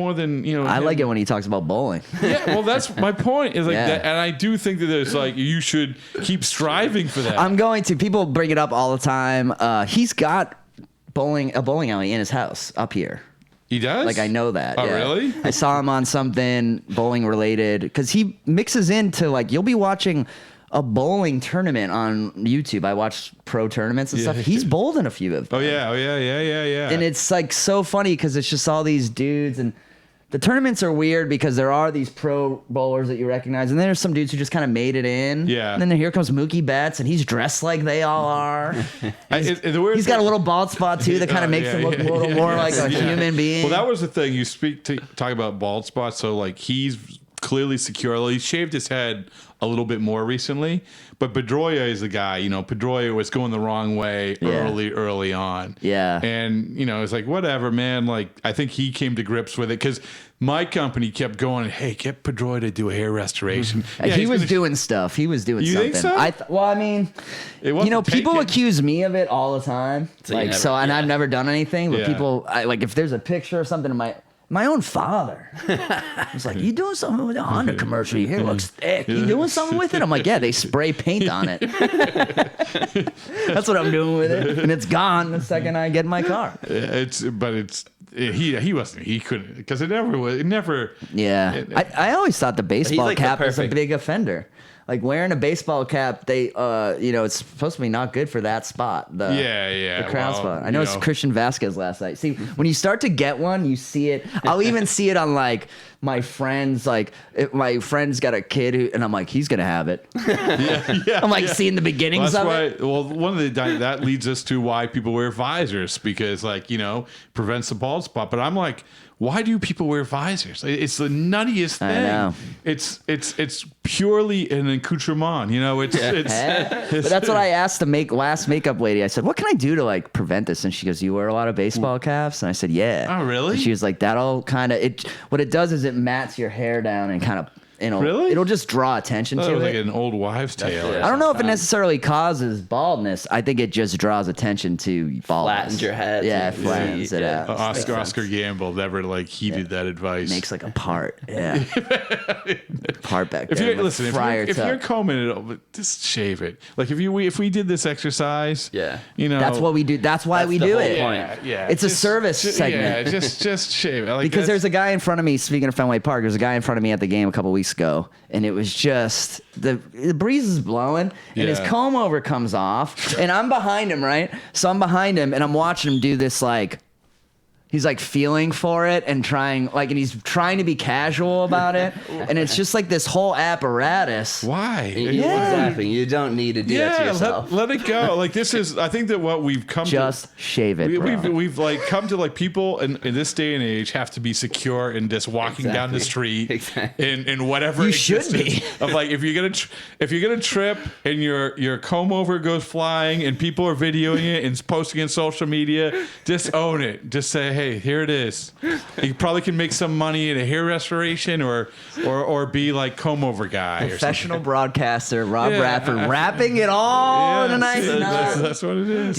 more than, you know. I like it when he talks about bowling. Yeah, well, that's my point. Is like Yeah. that, and I do think that there's like you should keep striving for that. I'm going to. People bring it up all the time. He's got a bowling alley in his house up here. He does? Like, I know that. Oh, yeah. really? I saw him on something bowling related because he mixes into, like, you'll be watching a bowling tournament on YouTube. I watch pro tournaments and stuff. He's bowled in a few of them. Oh, yeah. And it's, like, so funny because it's just all these dudes. And the tournaments are weird because there are these pro bowlers that you recognize. And then there's some dudes who just kind of made it in. Yeah. And then here comes Mookie Betts, and he's dressed like they all are. He's got a little bald spot, too, that kind of makes him look a little more like a human being. Well, that was the thing. You talk about bald spots. So, like, he's clearly secure. He shaved his head a little bit more recently. But Pedroia is the guy. You know, Pedroia was going the wrong way early on. Yeah. And, you know, it's like, whatever, man. Like, I think he came to grips with it because my company kept going, hey, get Pedroia to do a hair restoration. Yeah, he was doing stuff. He was doing something. You think so? Well, I mean, you know, people accuse me of it all the time. And I've never done anything. But people, like, if there's a picture or something of my own father was like, you doing something with the Honda commercial? Your hair looks thick. You doing something with it? I'm like, yeah, they spray paint on it. That's what I'm doing with it. And it's gone the second I get in my car. He couldn't, because it never. Yeah. I always thought the baseball cap was a big offender. Like, wearing a baseball cap, they, it's supposed to be not good for that spot. The crown spot. I know it's Christian Vasquez last night. See, when you start to get one, you see it. I'll even see it on, like, my friends. Like, my friend's got a kid and I'm like, he's gonna have it. I'm like seeing the beginnings of it. Well, that leads us to why people wear visors, because, like, you know, prevents the bald spot. But I'm like, why do people wear visors? It's the nuttiest thing. I know. It's purely an accoutrement. You know, but that's what I asked the last makeup lady. I said, what can I do to, like, prevent this? And she goes, you wear a lot of baseball caps? And I said, yeah. Oh, really? And she was like, that'll kind of what it does is it mats your hair down and kind of, really? It'll just draw attention to it. Like an old wives' tale. I don't know if it necessarily causes baldness. I think it just draws attention to baldness. Flattens your head. Yeah, it flattens it out. Oscar Gamble never, like, heeded that advice. Makes, like, a part. Yeah. Part back there. If you're combing it, just shave it. Like, if we did this exercise, you know, that's what we do. That's why we do it. Yeah, it's a service segment. Yeah, just shave it. Like, because there's a guy in front of me. Speaking of Fenway Park, there's a guy in front of me at the game a couple weeks ago, and it was just the breeze is blowing, and his comb over comes off, and I'm behind him, right? So I'm behind him, and I'm watching him do this, like, he's, like, feeling for it and trying, like, and he's trying to be casual about it, and it's just like this whole apparatus. Why? Exactly. You don't need to do that to yourself. Let it go. Like, this is, I think that what we've come just shave it, bro. We've like come to, like, people in this day and age have to be secure in just walking down the street in whatever you should be. Of, like, if you're gonna trip and your comb over goes flying and people are videoing it and posting it on social media, just own it. Just say, hey, here it is. You probably can make some money in a hair restoration or be like comb over guy. Professional broadcaster Rob Bradford wrapping it all in a nice knot. That's what it is.